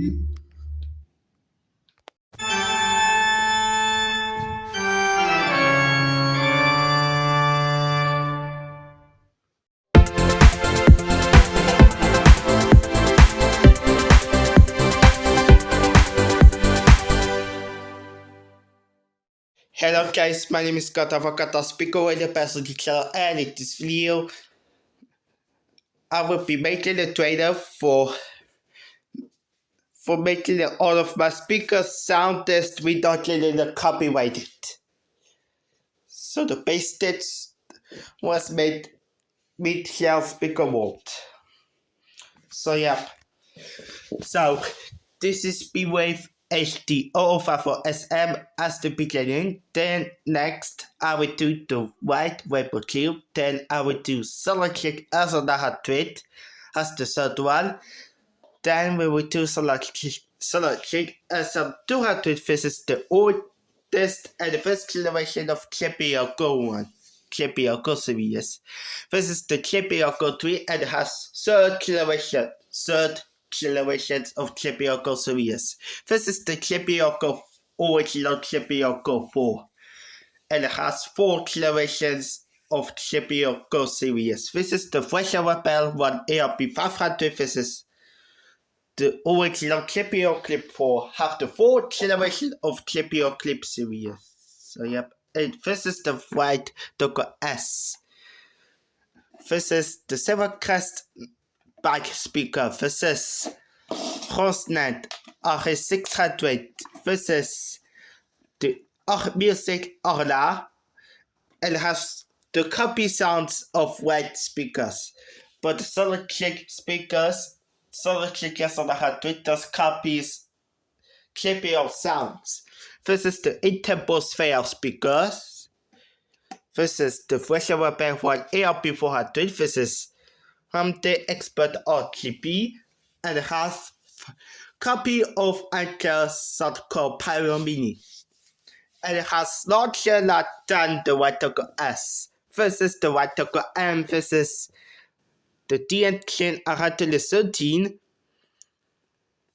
Hello guys, my name is Kata Vakata, speaker with the person teacher, and in this video, I will be making a trailer for making all of my speakers sound test without getting the copyrighted. So the base test was made with Shell Speaker World. So yeah, so this is B-Wave HD054SM as the beginning. Then next I will do the white Vapor Cube. Then I will do Solar Click as another tweet as the third one. Then we will do Solar Click as a 200. This is the oldest and the first generation of JBL Go 1. JBL Go series. This is the JBL Go 3 and it has third generations of JBL Go series. This is the JBL Go original JBL Go 4 and it has 4 generations of JBL Go series. This is the Fresher Rebel 1 ARP500. This is the original JBL Clip 4. Have the 4th generation of JBL Clip series. So yep, and this is the white Docker S. This is the Silvercrest back speaker. This is Rosnet RS600. This is the Music Orla. It has the copy sounds of white speakers, but the Solar Click speakers, Solar Click S100 does copies JBL sounds. This is the Intempo Sphere speakers. This is the Fresher Rebel 1 ARP400. This is from the Expert RGB and it has copy of Anker Soundcore Pyro Mini. And it has larger than the White Docker S. This is the White Docker M. This is the DN Aratelis 13.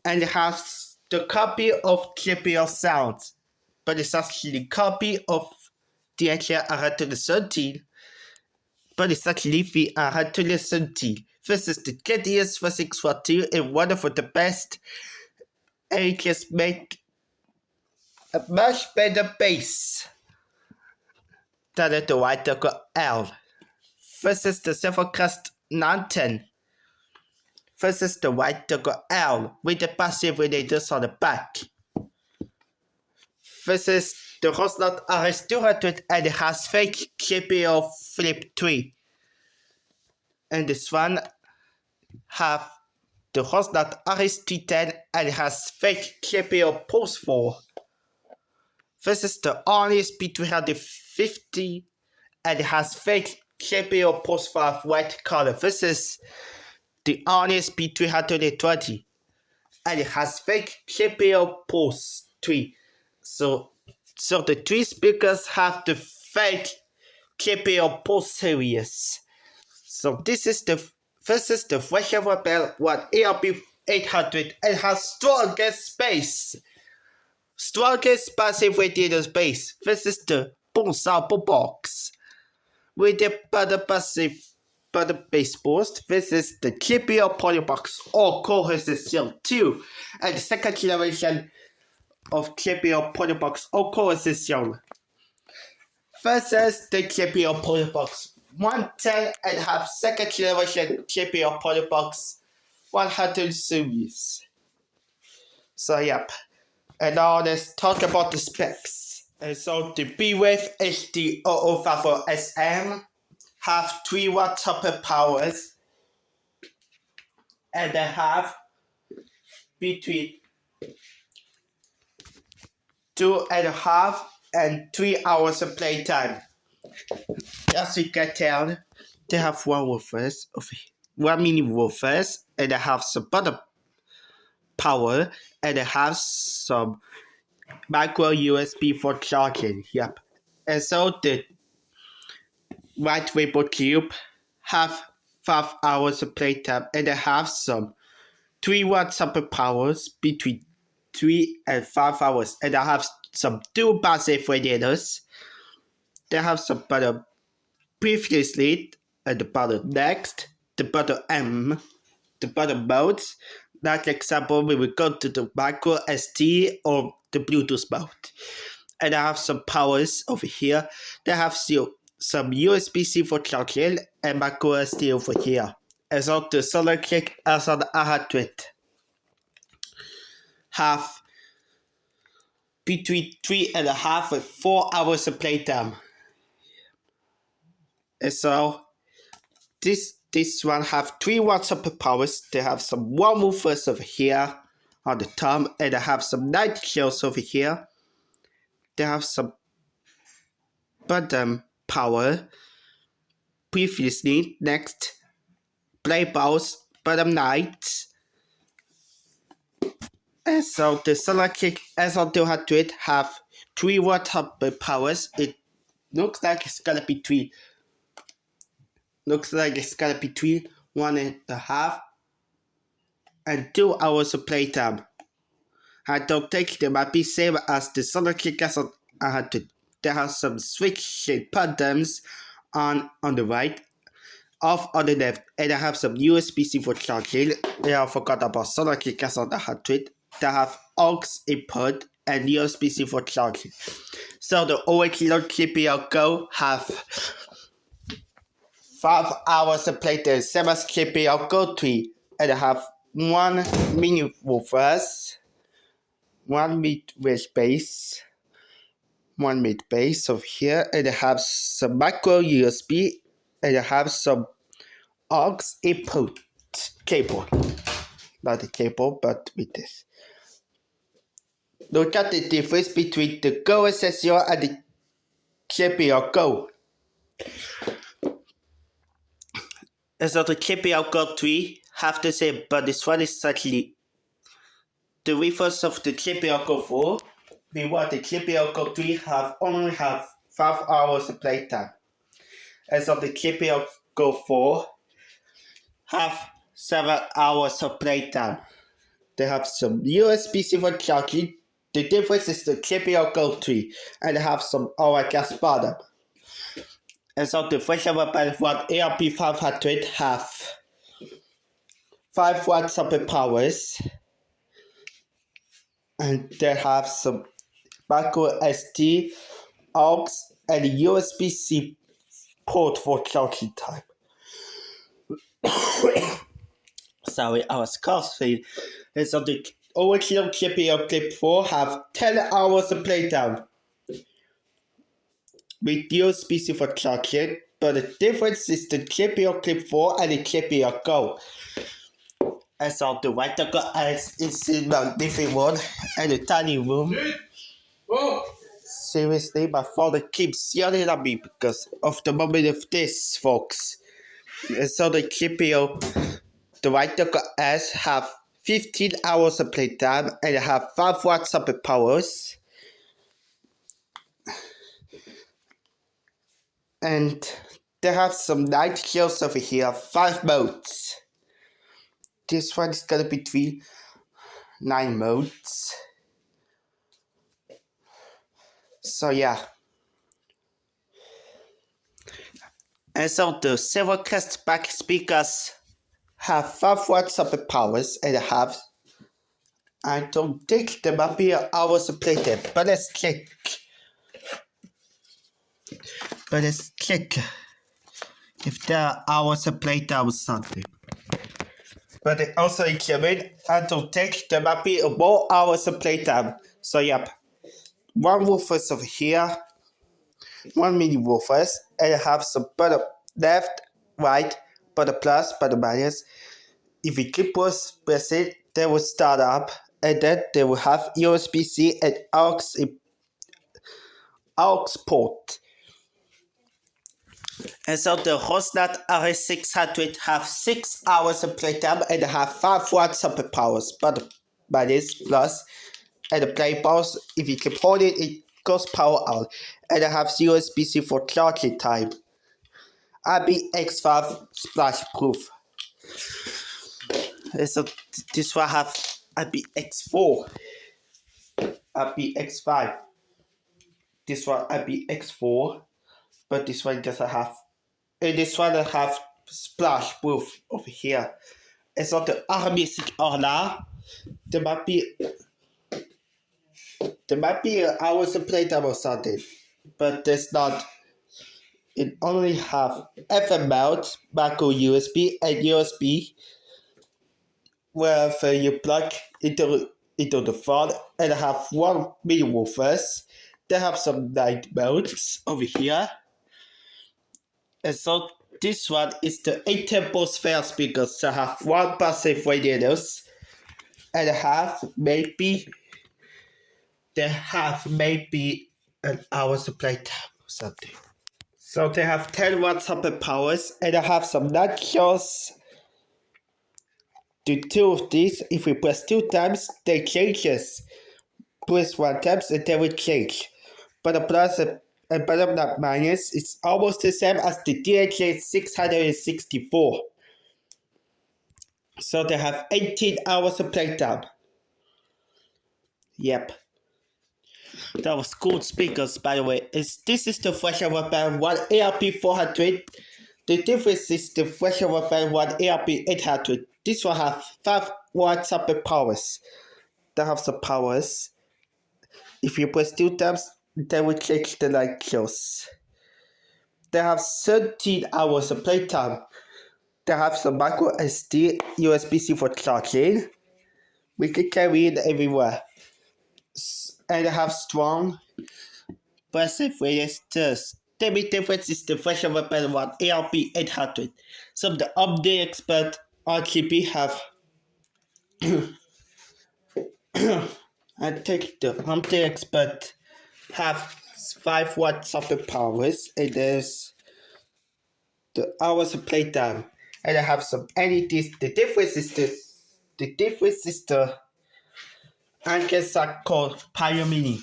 And it has the copy of JBL sounds. But it's actually a copy of DN Aratelis 13. But it's actually the Aratelis 13. This is the GTS 4642 and one of the best. And it just make a much better bass than the White Docker L. This is the Silvercrest 910. This is the White Docker L with the passive relators on the back. This is the Rosnot RS200 and it has fake JBL Flip 3. And this one have the Rosnot RS310 and it has fake JBL Pulse 4. This is the Arnis P350 and it has fake JBL Pulse 5 white color. This is the Arnis P320 and it has fake JBL Pulse 3. So the 3 speakers have the fake JBL Pulse series. So this is the Fresher Rebel 1 ARP800 and it has strongest bass. Strongest passive radiator bass. This is the Bonsample box with the better bass boost. This is the JBL Polybox All Core Resistor 2 and the second generation of JBL Polybox All Core Resistor. This is the JBL Polybox 110 and have second generation JBL Polybox 100 series. So yep. And now let's talk about the specs. And so the B-Wave HD054SM have 3 watt upper powers. And they have between 2.5 and 3 hours of playtime. As you can tell, they have 1 mini woofers, and they have some bottom power, and they have some micro USB for charging. Yep. And so the White Vapor Cube have 5 hours of playtime, and they have some 3 watts of powers between 3 and 5 hours, and I have some 2 passive radiators. They have some button previously and the button next, the button M, the button modes. Like example, we will go to the micro SD or the Bluetooth mode. And I have some powers over here. They have some USB-C for charging and micro SD over here. As on the solar kick, as on the AHA have between 3.5 and 4 hours of playtime. And so this one have 3 watts of powers. They have some warm woofers over here on the top, and I have some night shells over here. They have some bottom power previously. Next, play balls, bottom nights. And so the solar kick SL200 have 3 watts of powers. It looks like it's gonna be 3. Looks like it's gonna be 1.5 and 2 hours of playtime. I don't think they might be same as the solar kick SL100. They have some switch buttons on the right, off on the left, and I have some USB-C for charging. I forgot about solar kick SL100. They have aux input and USB-C for charging. So the original KPL Go have 5 hours of playtime, same as KPL Go 3, and I have 1 mini woofers, 1 mid bass, 1 mid bass over here, and I have some micro USB, and I have some aux input cable. Not the cable, but with this. Look at the difference between the Go Essential and the KPL Go. And so the KPL Go 3 have the same, but this one is slightly the reverse of the KPL Go 4. Meanwhile, the KPL Go 3 only have 5 hours of playtime. And so the KPL Go 4 have 7 hours of playtime. They have some USB-C for charging. The difference is the KPL Go 3, and they have some oil gas bottom. And so the Fresh One ARP500 have 5 watts of powers, and they have some micro SD, aux, and USB-C port for charging time. Sorry, I was coughing. And so the original KPL Clip 4 have 10 hours of playtime with USB-C for charging, but the difference is the KPL Clip 4 and the KPL Go. And so the white Go is in the living room and the tiny room. Seriously, my father keeps yelling at me because of the moment of this, folks. And so the the white Go S have 15 hours of playtime and have 5 watts of powers. And they have some night kills over here, 5 modes. This one is gonna be 9 modes. So yeah. And so the Silvercrest back speakers have 5 watts of powers and I don't think there might be hours of playtime, but let's check. If there are hours of playtime or something. But also in German, I don't think there might be more hours of playtime. So yep, 1 woofers over here, 1 mini woofers, and I have some button left, right, button plus, button minus. If you keep press it, they will start up, and then they will have USB-C and aux port. And so the Rosnat RS600 have 6 hours of playtime and have 5 watts of powers, but by this plus, and the play balls, if you keep holding it, it goes power out, and I have USB-C for charging time. IPX5 splash proof. So this one have IPX4, IPX5. This one IPX4, but this one doesn't have. And this one have splash proof over here. It's not the Aramistic Orla. There might be hours of playtime or something, but there's not. It only have FM mount, micro USB, and USB, where you plug into the phone, and have one mini woofers. They have some night modes over here, and so this one is the 8 tempo sphere speakers. They have one passive radiators, and they have maybe an hour's of playtime or something. So they have 10 watts of powers, and I have some notches. The two of these, if we press 2 times, they changes. Press 1 time and they will change. But the plus and bottom not minus is almost the same as the DHA 664. So they have 18 hours of playtime. Yep. That was cool speakers, by the way. This is the Freshwater Band 1 ARP400. The difference is the Freshwater Band 1 ARP800. This one have 5 watts of powers. They have some powers. If you press 2 times, they will change the light close. They have 13 hours of playtime. They have some micro SD, USB-C for charging. We can carry it everywhere. And they have strong passive resistors. The big difference is the Freshwater Band 1 ARP800. Some of the update expert RGB have I take the update expert have 5 watts of the powers, and there's the hours of playtime, and I have some LEDs. The difference is the Anker called Pioneer Mini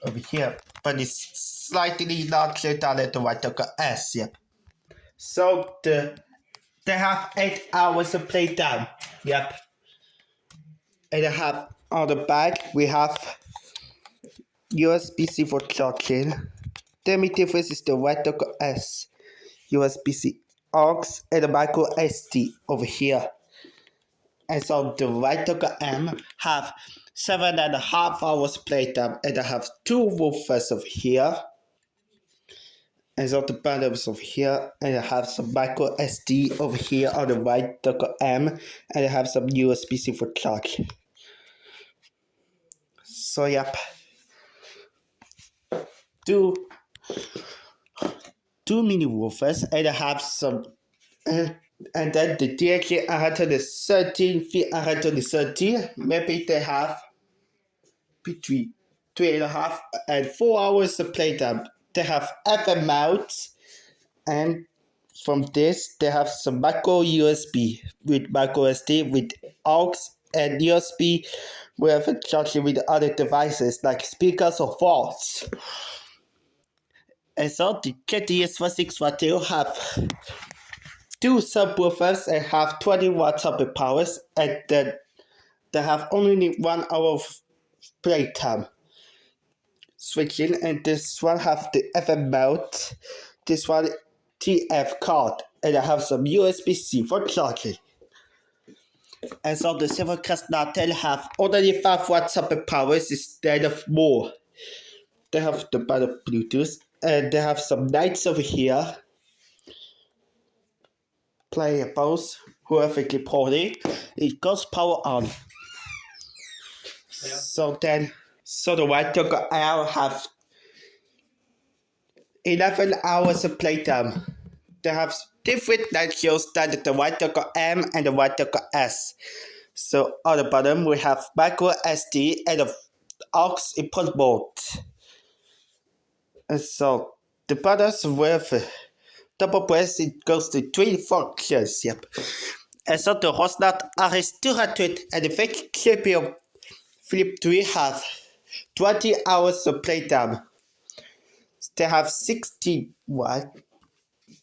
over here, but it's slightly larger than the White S. Yep. So they have 8 hours of playtime. Yep. And I have on the back we have USB-C for charging. The main difference is the White S, USB-C aux, and the micro SD over here. And so the White M have 7.5 hours playtime, and I have 2 woofers over here. And so the bottoms over here, and I have some micro SD over here on the White M, and I have some USB-C for charge. So yep. Two mini woofers, and I have some, and then the DHA 113, V113, maybe they have between 3.5 and 4 hours of playtime. They have FM mounts, and from this they have some micro USB with micro SD with aux and USB with charging with other devices like speakers or phones. And so the KTS462 have 2 subwoofers and have 20 watts of the powers, and then they have only 1 hour of playtime switching, and this one have the FM mount, this one TF card, and I have some USB-C for charging. And so the Silvercrest Natel have only 5 watts of the powers instead of more. They have the better Bluetooth, and they have some lights over here. Playables, whoever keep holding, it goes power on. Yeah. So the White L have 11 hours of playtime. They have different light shows than the White M and the White S. So on the bottom we have micro SD and the aux input mode. And so the buttons with double press, it goes to 3 functions. Yep. And so the Rosnat RS200 and the fake CPU Flip 3 have 20 hours of playtime. They have 16 watts.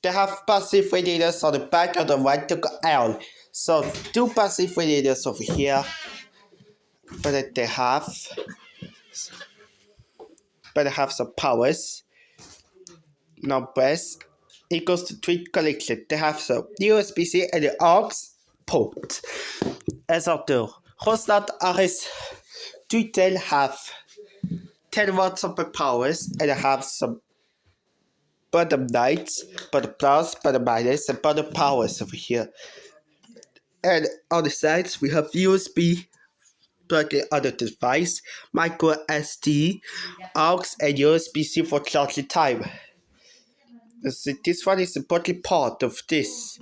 They have passive radiators on the back of the White L. So two passive radiators over here, but they have some powers. Now press equals to 3 collection. They have some USB-C and the aux port. As of the Hotstart RS210 have 10 watts of powers and have some bottom lights, bottom plus, bottom minus, and bottom powers over here. And on the sides we have USB plugging on the device, micro SD, aux, and USB-C for charging time. So this one is important part of this.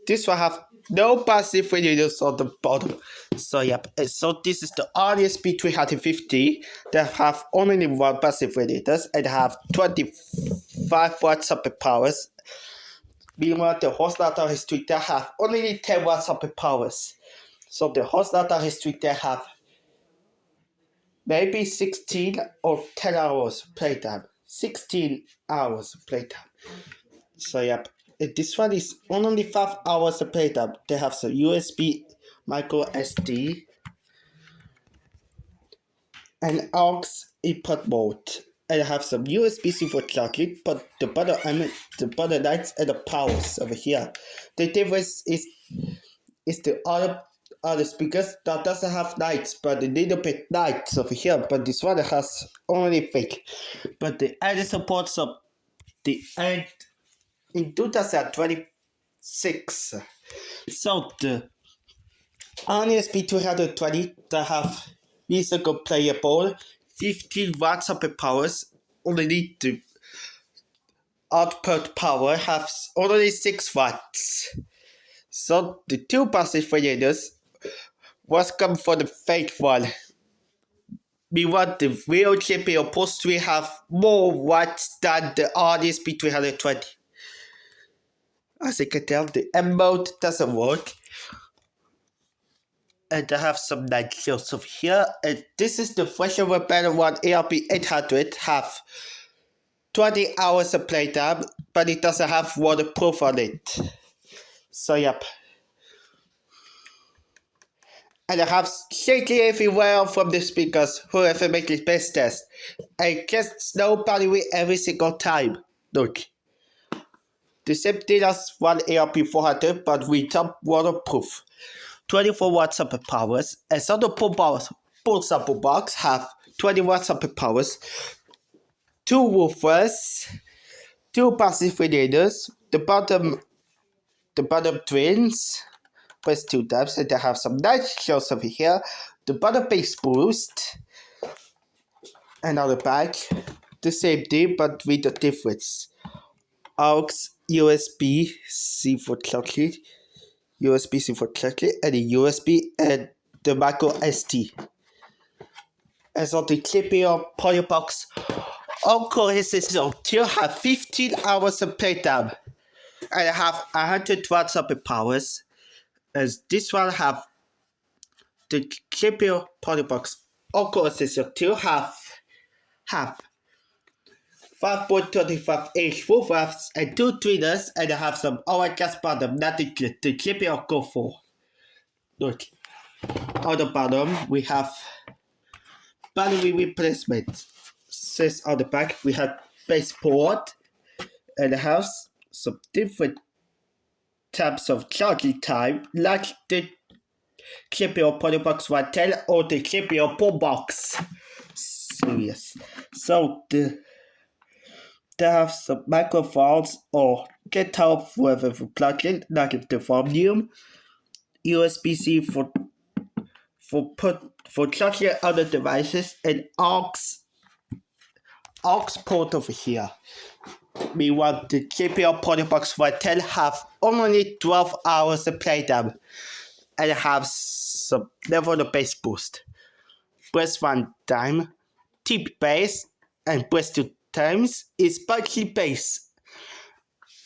This one have no passive radiators on the bottom. So yep, so this is the RSP350 that have only one passive radiators and have 25 watts of powers. Meanwhile, the Hotstart RS210 have only 10 watts of powers. So the Hotstart RS210 have maybe 16 or 10 hours playtime. 16 hours playtime. So yep, this one is only 5 hours of playtime. They have some USB, micro SD, and aux input mode. And have some USB-C for charging, but the bottom lights and the powers over here. The difference is the other speakers that doesn't have lights, but a little bit lights over here. But this one has only fake. But the end supports of the end in 2026. So the RSP220 that have musical playable 15 watts of powers. Only the output power has only 6 watts. So the two passive radiators was come for the fake one. We want the real GPU supposed to have more watts than the RSP320. As you can tell, the M mode doesn't work. And I have some night shields over here. And this is the fresher better one, ARP800, have 20 hours of playtime, but it doesn't have waterproof on it. So yep. And I have shaking everywhere from the speakers, whoever makes the best test. I guess nobody will every single time. Look. The same thing as one ARP400, but without waterproof. 24 watts of powers. And some of the both sample box have 20 watts of powers. 2 woofers, 2 passive radiators, the bottom twins, press 2 times, and they have some nice shells over here. The bottom bass boost, and on the back, the same thing but with the difference. aux, USB-C for chocolate, USB-C for chocolate, and the USB and the micro SD. And so the GPU power box on-core system still have 15 hours of playtime. And I have 100 watts of powers. As this one have the GPU power box on-core system still have 5.25 full waves and 2 tweeters, and I have some hourglass bottom that the GPU go for. Look, on the bottom we have battery replacement. Says on the back we have base port, and I have some different types of charging time, like the GPU power box 110 or the GPU power box series. So they have some microphones or get out whether for plug-in, like the volume, USB-C for charging other devices, and aux port over here. We want the GPU power box 110 have only 12 hours of playtime and have some level of bass boost. Press 1 time, tip bass, and press 2 times is spiky bass.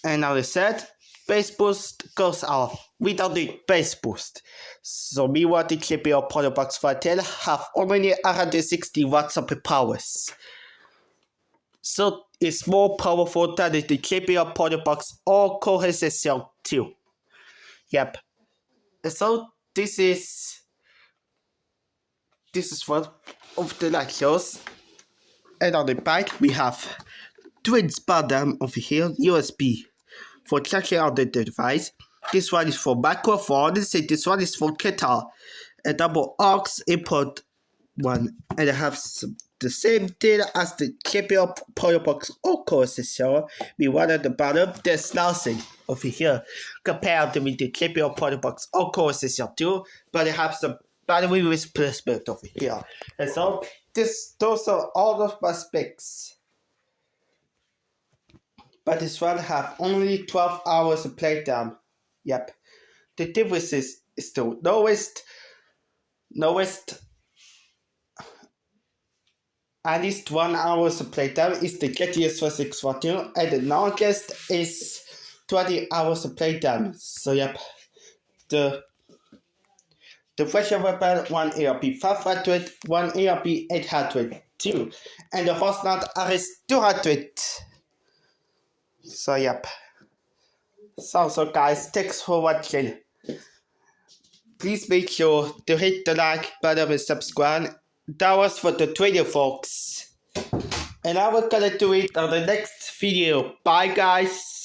And now the set, bass boost goes off without the bass boost. So we want the GPU power box 110 have only 160 watts of powers. So it's more powerful than the GPU power box or core SSL 2. Yep. So this is one of the lectures, and on the back we have twins bottom over here, USB for checking out the device. This one is for microphones, and this one is for guitar. A double aux input one, and I have the same thing as the KPO Box or processor. We one at the bottom, there's nothing over here compared with the KPO Box or processor too, but it has some battery replacement over here. And so those are all of my specs. But this one have only 12 hours of playtime. Yep. The difference is the lowest at least 1 hour of playtime is the GTX 4640, and the longest is 20 hours of playtime. So yep, the pressure weapon, one ARP 500, one ARP 800 too, and the horse nut RS 200. So yep. So guys, thanks for watching. Please make sure to hit the like button and subscribe. That was for the video, folks. And I will gonna do it on the next video. Bye, guys.